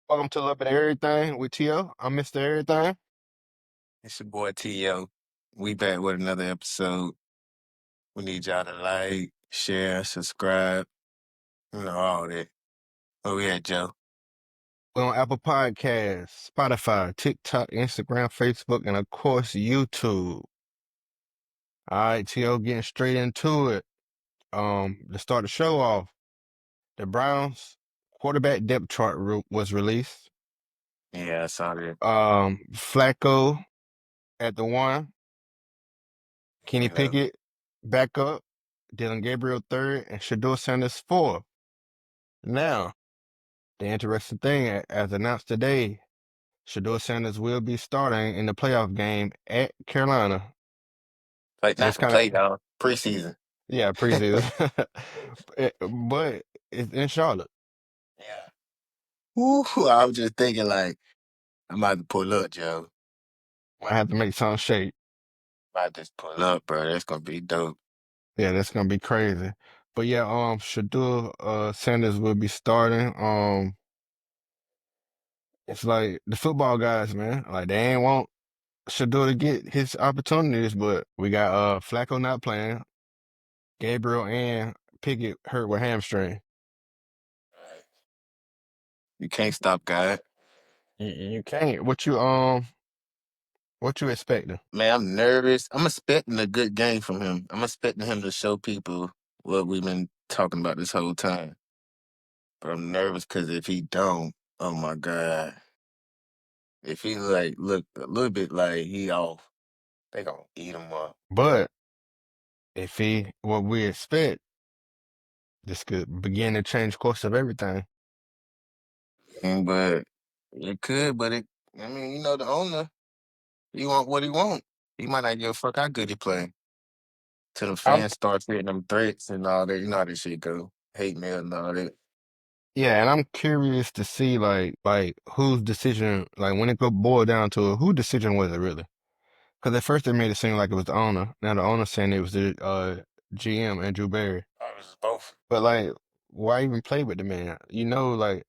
Welcome to a little bit of everything with T.O. I'm Mr. Everything. It's your boy T.O. We back with another episode. We need y'all to like, share, subscribe, all that. Where we at, Joe? We're on Apple Podcasts, Spotify, TikTok, Instagram, Facebook, and of course YouTube. All right, T.O. getting straight into it. To start the show off, the Browns quarterback depth chart was released. Yeah, I saw that. Flacco at the one, Kenny You know, Pickett back up, Dylan Gabriel third, and Shedeur Sanders fourth. Now, the interesting thing, as announced today, Shedeur Sanders will be starting in the playoff game at Carolina. like It's not the kind of, play, dog. Preseason. yeah, preseason. But it's in Charlotte. Yeah. Ooh, I was just thinking like I might have to pull up, Joe. Might have to make some shape. Might just pull up, bro. That's gonna be dope. Yeah, that's gonna be crazy. But yeah, Shedeur Sanders will be starting. It's like the football guys, man. Like they ain't want Shedeur to get his opportunities, but we got Flacco not playing, Gabriel and Pickett hurt with hamstring. You can't stop God. You can't. What you expecting? Man, I'm nervous. I'm expecting a good game from him. I'm expecting him to show people what we've been talking about this whole time. But I'm nervous because if he don't, oh my God. If he like look a little bit like he off, they gonna eat him up. But if he what we expect, this could begin to change course of everything. But it could, but it I mean, the owner, he want what he want. He might not give a fuck how good he play. Till the I'm fans start hitting them threats and all that. You know how this shit go. Hate mail and all that. Yeah, and I'm curious to see like whose decision, like when it go boil down to it, whose decision was it really? Because at first they made it seem like it was the owner. Now the owner saying it was the GM Andrew Barry. Oh, it was both. But like, why even play with the man? Like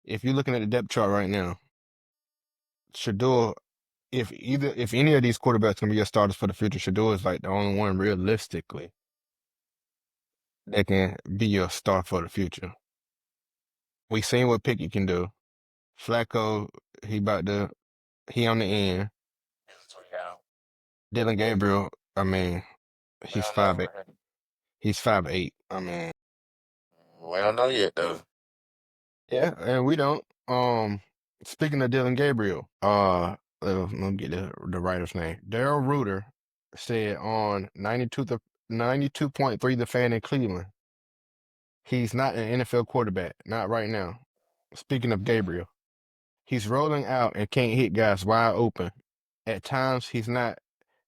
if you're looking at the depth chart right now, Shador, if any of these quarterbacks can be your starters for the future, Shador is like the only one realistically that can be your star for the future. We seen what Pickett can do. Flacco, he about to he on the end. That's what he out. Dylan Gabriel, I mean, We he's don't know, 5'8". man. He's 5'8". I mean, We don't know yet though. yeah, and we don't. Speaking of Dylan Gabriel, let me get the writer's name. Daryl Reuter said on 92.3 The Fan in Cleveland, he's not an NFL quarterback, not right now. Speaking of Gabriel, he's rolling out and can't hit guys wide open. At times, he's not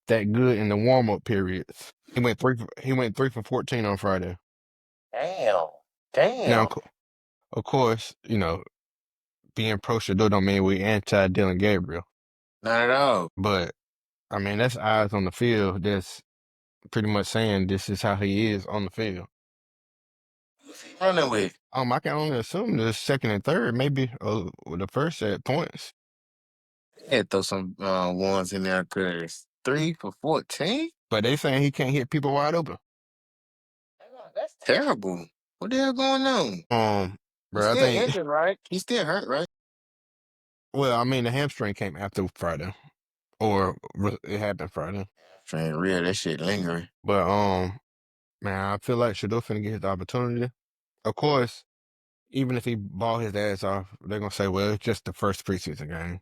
that good in the warm up periods. He went 3 for 14 on Friday. Damn. Now, Damn. of course, being pro Shador don't mean we anti Dylan Gabriel, Not at all. but I mean that's eyes on the field. That's pretty much saying this is how he is on the field. Who's he running with? I can only assume the second and third, maybe the first at points, Yeah, throw some ones in there because 3 for 14? but they saying he can't hit people wide open. That's terrible. What the hell going on? He's Bro, I still think. injured, right? He's still hurt, right? Well, I mean the hamstring came after Friday, or it happened Friday. Train real, that shit lingering. But man, I feel like Shador finna get his opportunity. Of course, even if he ball his ass off, they're gonna say, well, it's just the first preseason game.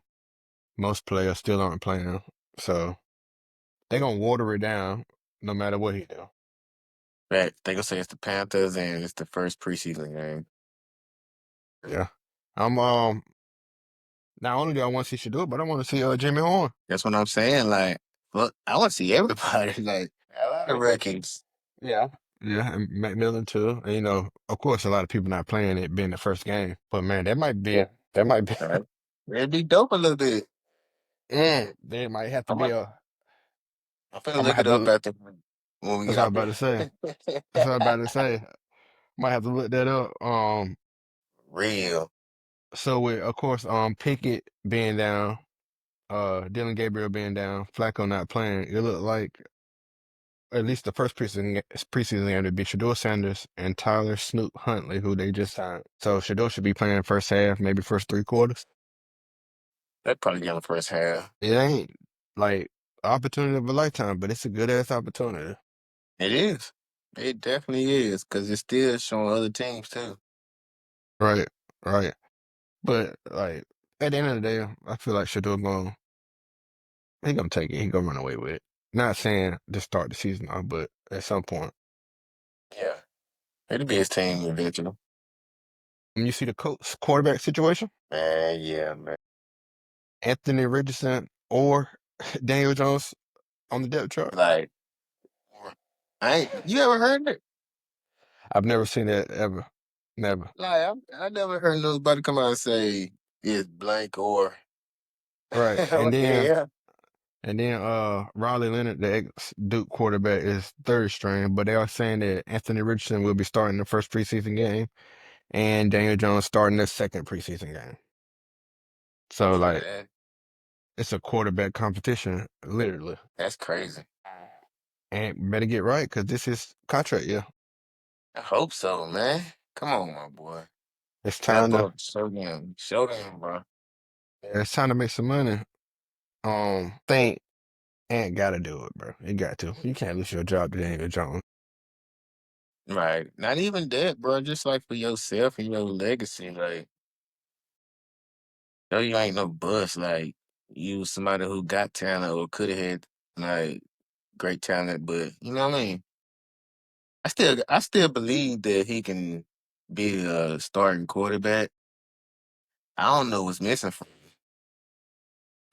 Most players still aren't playing, so they're gonna water it down no matter what he do. Right. They gonna say it's the Panthers and it's the first preseason game. Yeah, I'm not only do I want to see Shador, but I want to see Jimmy Horn. That's what I'm saying. Like, look, I want to see everybody. Like, a lot of rookies. Yeah. Yeah, and Macmillan too. And, of course, a lot of people not playing it being the first game, but man, that might be, Right? It'd be dope a little bit. there might have to I'm, be gonna- a. I'm finna I'm gonna look have it up to. after when we That's get what I'm off about here. to say. That's what I'm about to say. Might have to look that up. Real. So with of course Pickett being down, Dylan Gabriel being down, Flacco not playing, it looked like at least the first preseason game to be Shedeur Sanders and Tyler Snoop Huntley, who they just signed. So Shedeur should be playing first half, maybe first three quarters. That probably get on the first half. It ain't like opportunity of a lifetime, but it's a good ass opportunity. It is. It definitely is, because it's still showing other teams too. Right, right. But like at the end of the day, I feel like Shedeur he gonna take it. He gonna run away with it. Not saying to start the season off, but at some point. Yeah. It'll be his team eventually. When you see the coach quarterback situation, Man, yeah, man. Anthony Richardson or Daniel Jones on the depth chart. Like, you ever heard it? I've never seen that ever. Never. Like, I never heard nobody come out and say it's blank or Right. what the hell? And then Riley Leonard, the ex Duke quarterback, is third string, but they are saying that Anthony Richardson will be starting the first preseason game and Daniel Jones starting the second preseason game. So Yeah, like it's a quarterback competition, literally. that's crazy. And better get right because this is contract year. I hope so, man. Come on, my boy. It's Step time to up, show them, bro. it's time to make some money. Think Ant gotta do it, bro. He got to. You can't lose your job to Daniel Jones. Right. Not even that, bro. Just like for yourself and your legacy. Like, no, you ain't no bust. Like, you was somebody who got talent or could have had like great talent, but you know what I mean? I still believe that he can be a starting quarterback. I don't know what's missing from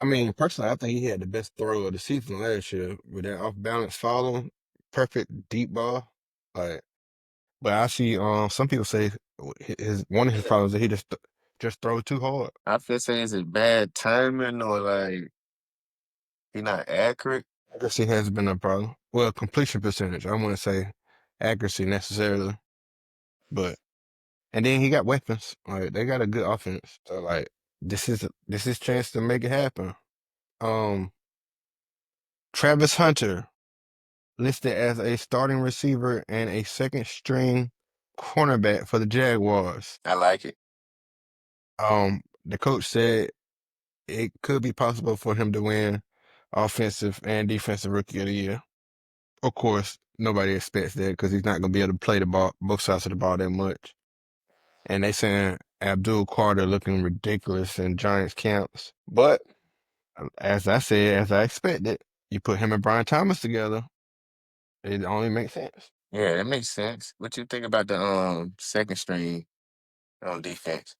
I mean, personally, I think he had the best throw of the season last year with that off balance follow, perfect deep ball. Like, but I see some people say his one of his problems is that he just throws too hard. I feel say is it bad timing or like he not accurate? Accuracy has been a problem. Well, completion percentage. I wouldn't say accuracy necessarily, but and then he got weapons. Like they got a good offense. So like this is chance to make it happen. Um, Travis Hunter listed as a starting receiver and a second string cornerback for the Jaguars. I like it. The coach said it could be possible for him to win offensive and defensive rookie of the year. Of course, nobody expects that because he's not going to be able to play the ball, both sides of the ball that much. And they saying Abdul Carter looking ridiculous in Giants camps. But as I said, as I expected, you put him and Brian Thomas together, it only makes sense. Yeah, that makes sense. What you think about the second string on defense?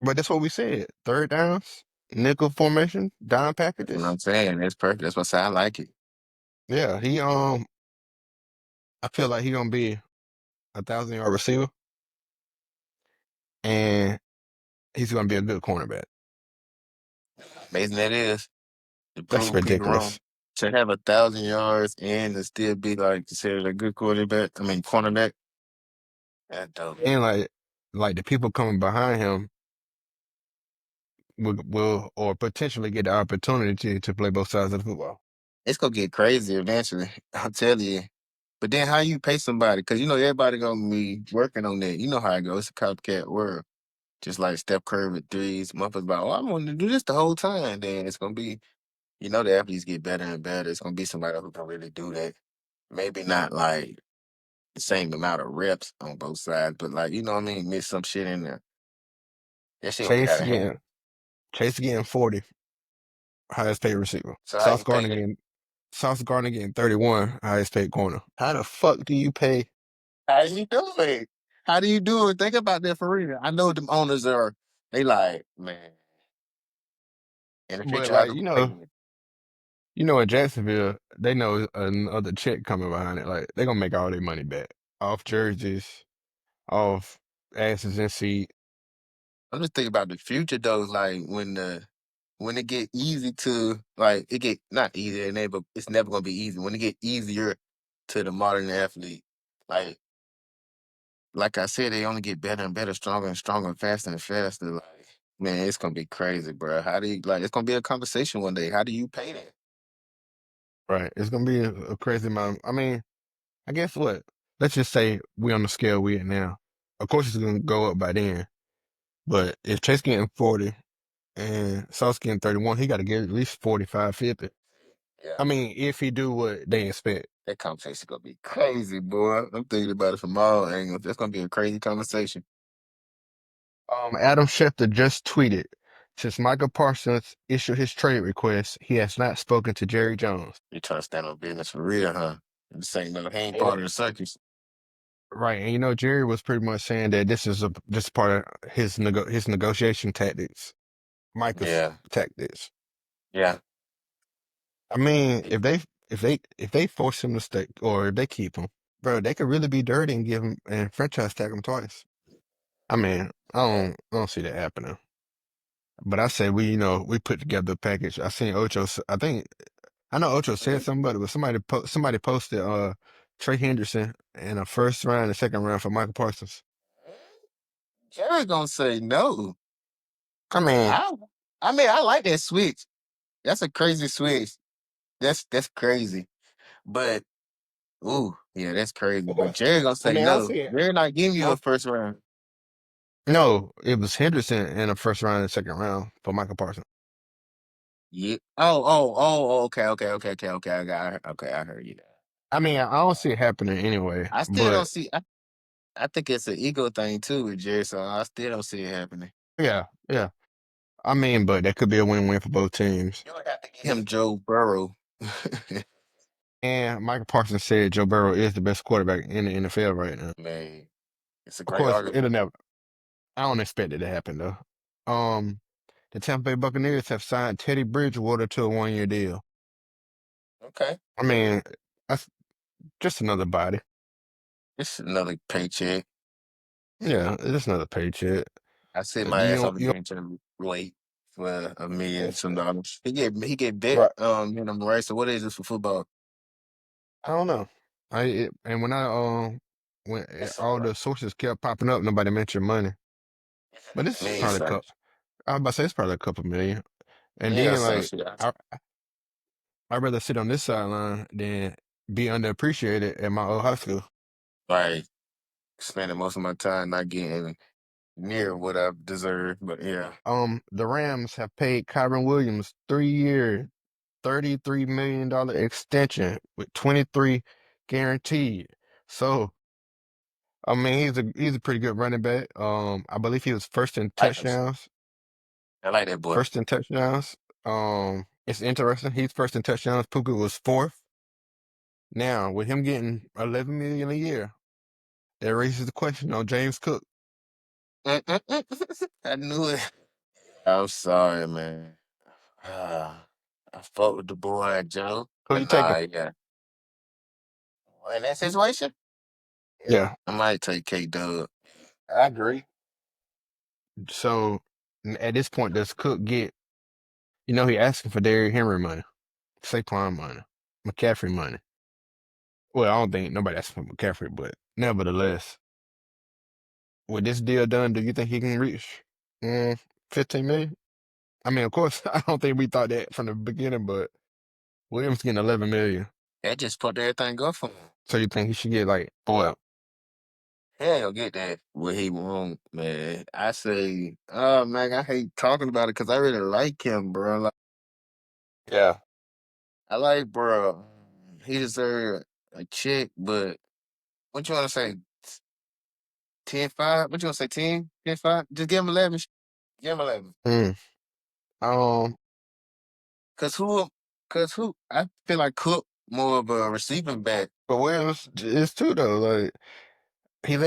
But that's what we said. Third downs, nickel formation, dime That's what packages. I'm saying. That's perfect. That's what I say. I like it. Yeah, I feel like he gonna be 1,000 yard receiver, and he's gonna be a good cornerback. Amazing that is. To That's prove people wrong. ridiculous. To have 1,000 yards and to still be like considered a good quarterback. I mean cornerback. That's dope. And like the people coming behind him will or potentially get the opportunity to play both sides of the football. It's gonna get crazy eventually. I'll tell you. But then how you pay somebody? Because you know everybody gonna be working on that. You know how it goes. It's a copycat world. Just like Steph Curry with threes. Motherfuckers about, oh, I'm gonna do this the whole time. Then it's gonna be, the athletes get better and better. It's gonna be somebody who can really do that. Maybe not like the same amount of reps on both sides, but like, you know what I mean? Miss some shit in there. That shit gonna get Chase out of hand. getting Chase getting 40, highest paid receiver. So how you pay that? Sauce Gardner getting 31, highest paid corner. How the fuck do you pay? How you do it? How do you do it? Think about that for real. I know them owners they like, man, and if they But try like to pay me, in Jacksonville, they know another check coming behind it. Like they gonna make all their money back off jerseys, off asses and seat. I'm just thinking about the future though, like when it get easy to like it get not easy, it's never gonna be easy. When it get easier to the modern athlete, like I said, they only get better and better, stronger and stronger, faster and faster. Like Man, it's gonna be crazy, bro. How do you like? It's gonna be a conversation one day. How do you pay that? Right. It's gonna be a crazy amount. I mean, I guess what? Let's just say we on the scale we at now. Of course, it's gonna go up by then. But if Chase getting 40 and Sauce getting 31, he got to get at least 45, 50. Yeah, I mean, if he do what they expect. that conversation gonna be crazy, boy. I'm thinking about it from all angles. That's gonna be a crazy conversation. Adam Schefter just tweeted, since Michael Parsons issued his trade request, he has not spoken to Jerry Jones. You trying to stand on business for real, huh? This ain't no, he ain't And, part of the circus. right, and Jerry was pretty much saying that this is just part of his negotiation tactics, Micah's Yeah, tactics. yeah. I mean, if they force him to stay or if they keep him, bro, they could really be dirty and give him and franchise tag him twice. I mean, I don't see that happening. But I say we put together a package. I seen Ocho. I know Ocho said Mhm. something about it, but somebody posted Trey Henderson in a first round and second round for Michael Parsons. Jerry gonna say no. I mean, I, I mean, I like that switch. That's a crazy switch. That's crazy. But ooh, yeah, that's crazy. But Jerry gonna I say mean, I no. see it. Jerry not giving you I, a first round. no, it was Henderson in a first round and second round for Michael Parsons. Yeah. Oh. Okay. Okay, I heard you. I mean, I don't see it happening anyway. I still don't But see. I think it's an ego thing too with Jerry. So I still don't see it happening. yeah, yeah. I mean, but that could be a win-win for both teams. You would have to get him Joe Burrow. And Michael Parsons said Joe Burrow is the best quarterback in the NFL right now. Man, it's a Of great course, argument. it'll never. I don't expect it to happen though. Um, the Tampa Bay Buccaneers have signed Teddy Bridgewater to a 1-year deal. Okay, I mean, that's just another body. it's another paycheck. Yeah, it's just another paycheck. I sit my You ass don't, on the you don't, bench and wait for a million it's, some dollars. He get bet right? minimum right. So what is this for football? I don't know. And when It's all like the sources kept popping up, nobody mentioned money. But this is million probably a something. couple. I was about to say it's probably a couple million. And Yeah, then some like shit. I'd rather sit on this sideline than be underappreciated at my old high school. Like spending most of my time not getting near what I deserve. But yeah, The Rams have paid Kyren Williams 3 year, $33 million extension with 23 guaranteed. So I mean he's a pretty good running back. I believe he was first in like him. touchdowns. I like that boy. First in touchdowns. It's interesting. He's first in touchdowns. Puka was fourth. Now with him getting 11 million a year, that raises the question on James Cook. I knew it. I'm sorry, man. I fought with the boy Joe, Who but you taking? nah, yeah. Well, in that situation, Yeah, I might take K Dub. I agree. So at this point, does Cook get? He asking for Derrick Henry money, Saquon money, McCaffrey money. Well, I don't think nobody asking for McCaffrey, but nevertheless, with this deal done, do you think he can reach 15 million? I mean, of course, I don't think we thought that from the beginning, but Williams getting 11 million. That just fucked everything up for him. So you think he should get like, boy, Hell, get that. What he want, man. I say, oh man, I hate talking about it because I really like him, bro. Like, yeah. I like, bro. He deserve a check, but what you want to say? 10-5? What you want to say? 10? 10-5? Just give him 11. Give him 11. Mm. Um, Cause who? Cause who? I feel like Cook more of a receiving back. but Williams is too though. Like he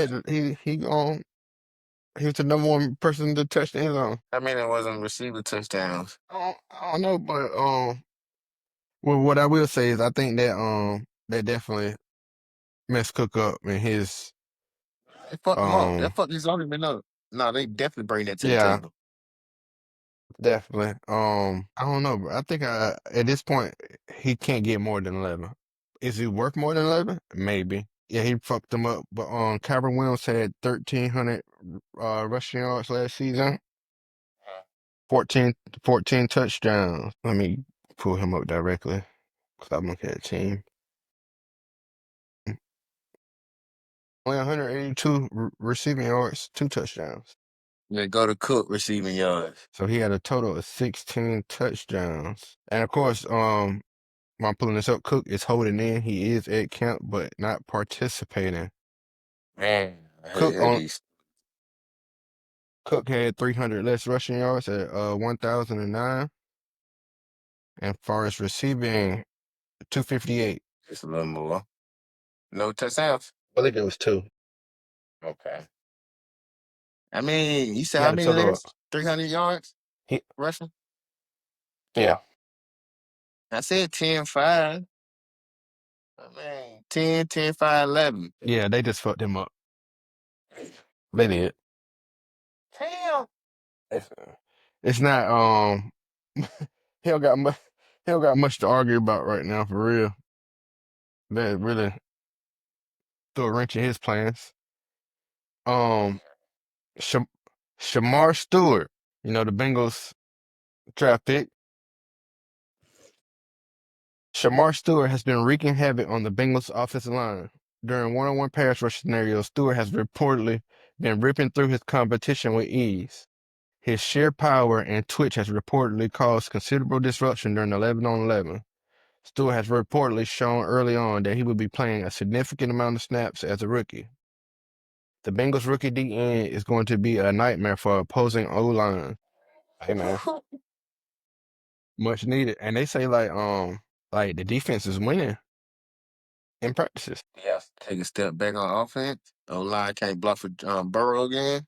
was the number one person to touch the end zone. I mean, it wasn't receiving touchdowns. I don't know, but well, what I will say is I think that that definitely messed Cook up in his They fucked him up. That um fucked his argument up. No, they definitely bring that to the yeah, table. definitely. I don't know, but I think at this point he can't get more than 11. Is he worth more than 11? Maybe. Yeah, he fucked them up. But Kyren Williams had 1,300 rushing yards last season. 14, 14 touchdowns. Let me pull him up directly because I'm looking at the team. Only 182 receiving yards, 2 touchdowns. Yeah, go to Cook receiving yards. So he had a total of 16 touchdowns. And of course, while I'm pulling this up, Cook is holding in. He is at camp, but not participating. Man, I Cook heard on these. Cook had 300 less rushing yards at 1,009, and far as receiving, 258. Just a little more. No touchdowns. I think it was two. Okay. I mean, you said He how had a many total. less? 300 yards He rushing? yeah, I said 10-5. I mean, 10, 10, 5, 11. yeah. They just fucked him up. They did. Damn. It's, it's not. He don't got much. He don't got much to argue about right now, for real. That really threw a wrench in his plans. Um, Sham- Shamar Stewart, the Bengals draft pick. Shamar Stewart has been wreaking havoc on the Bengals offensive line. During one-on-one pass rush scenarios, Stewart has reportedly been ripping through his competition with ease. His sheer power and twitch has reportedly caused considerable disruption during 11 on 11. Stewart has reportedly shown early on that he would be playing a significant amount of snaps as a rookie. The Bengals rookie DN is going to be a nightmare for opposing O-line. Hey man, much needed. And they say like the defense is winning in practices. Yeah. Take a step back on offense. O-line can't block for Burrow again.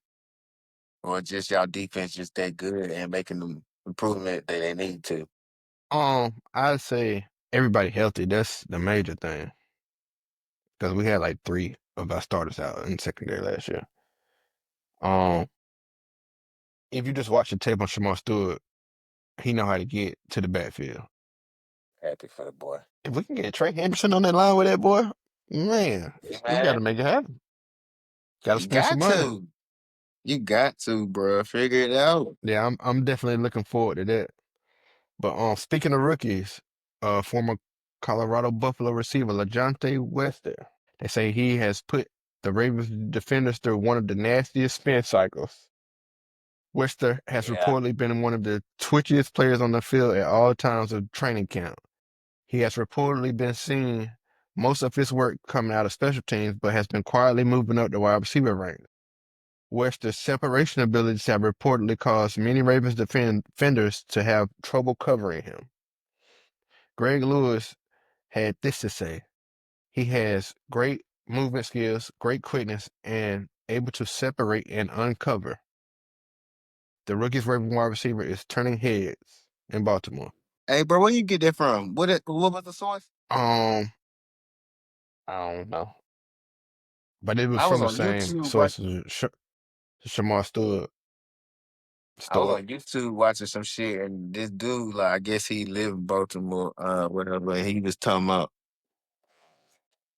Or just y'all defense just that good and making them improvement that they need to. I'd say everybody healthy. That's the major thing because we had like three of our starters out in secondary last year. Um, if you just watch the tape on Shemar Stewart, he know how to get to the backfield. Happy for the boy. If we can get Trey Henderson on that line with that boy, man, You we got to mad? make it happen. Got to You spend some got money. to. You got to, bro. Figure it out. Yeah, I'm definitely looking forward to that. But speaking of rookies, former Colorado Buffalo receiver LaJohntay Wester, they say he has put the Ravens defenders through one of the nastiest spin cycles. Wester has Yeah. reportedly been one of the twitchiest players on the field at all times of training camp. He has reportedly been seen most of his work coming out of special teams, but has been quietly moving up the wide receiver ranks. Wester's separation abilities have reportedly caused many Ravens defenders to have trouble covering him. Greg Lewis had this to say. He has great movement skills, great quickness, and able to separate and uncover. The rookie's Raven wide receiver is turning heads in Baltimore. Hey, bro, where you get that from? What was the source? Um, I don't know, but it was I was from the on same YouTube source as Shamar Stewart. I was Stewart. on YouTube watching some shit, and this dude, like, I guess he lived in Baltimore, whatever. And he was talking about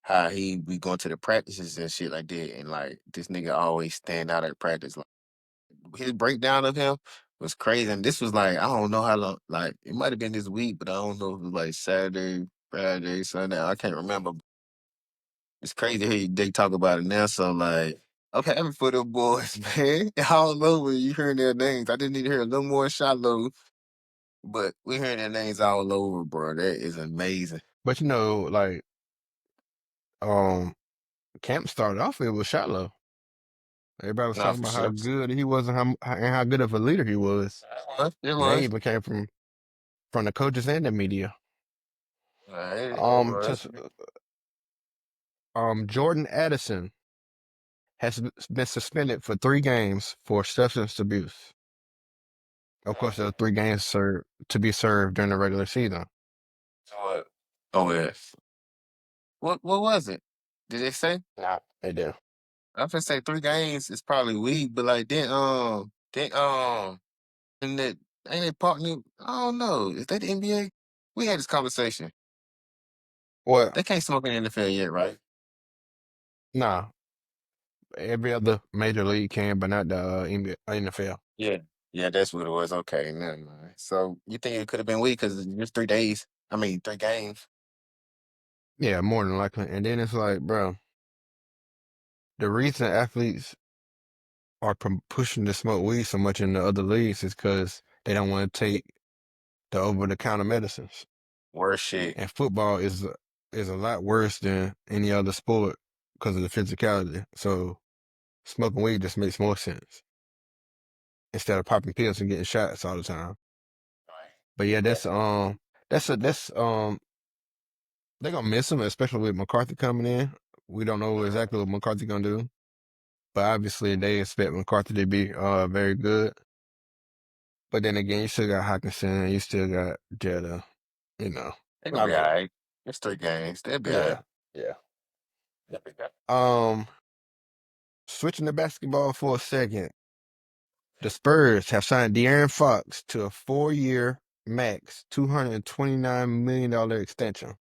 how he be going to the practices and shit like that, and like this nigga always stand out at practice. Like his breakdown of him was crazy, and this was like I don't know how long. Like it might have been this week, but I don't know if it was like Saturday, Friday, Sunday. I can't remember. It's crazy to hear they talk about it now. So like, I'm happy for them boys, man. All over you hearing their names. I just need to hear a little more Shiloh. But we hearing their names all over, bro. That is amazing. But like um, camp started off it was shallow. Everybody was Nah, talking for about how sure. good he was and how good of a leader he was. It And that was. even came from the coaches and the media. It was. Just Jordan Addison has been suspended for 3 games for substance abuse. Of course, there are 3 games to be served during the regular season. So what? Oh yes. What was it? Did they say? Nah, they do. I'm gonna say 3 games is probably weak, but like and that ain't they partner? I don't know. Is that the NBA? We had this conversation. Well, They can't smoke in the NFL yet, right? nah, every other major league can, but not the NFL. Yeah. Yeah, that's what it was. Okay, never mind. So you think it could have been weak because it's 3 days? I mean, 3 games. Yeah, more than likely. And then it's like, bro, the reason athletes are pushing to smoke weed so much in the other leagues is because they don't want to take the over-the-counter medicines. Worse shit. And football is a lot worse than any other sport because of the physicality. So smoking weed just makes more sense instead of popping pills and getting shots all the time. Right. But yeah, Yeah. that's they're gonna miss him, especially with McCarthy coming in. We don't know exactly what McCarthy gonna do, but obviously they expect McCarthy to be very good. But then again, you still got Hawkinson, you still got Jetta, you know. They're gonna I be all mean, right. It's 3 games. They'll be all right. yeah, yeah. They'll be all right. Um, Switching to basketball for a second, the Spurs have signed De'Aaron Fox to a 4-year max, $229 million extension.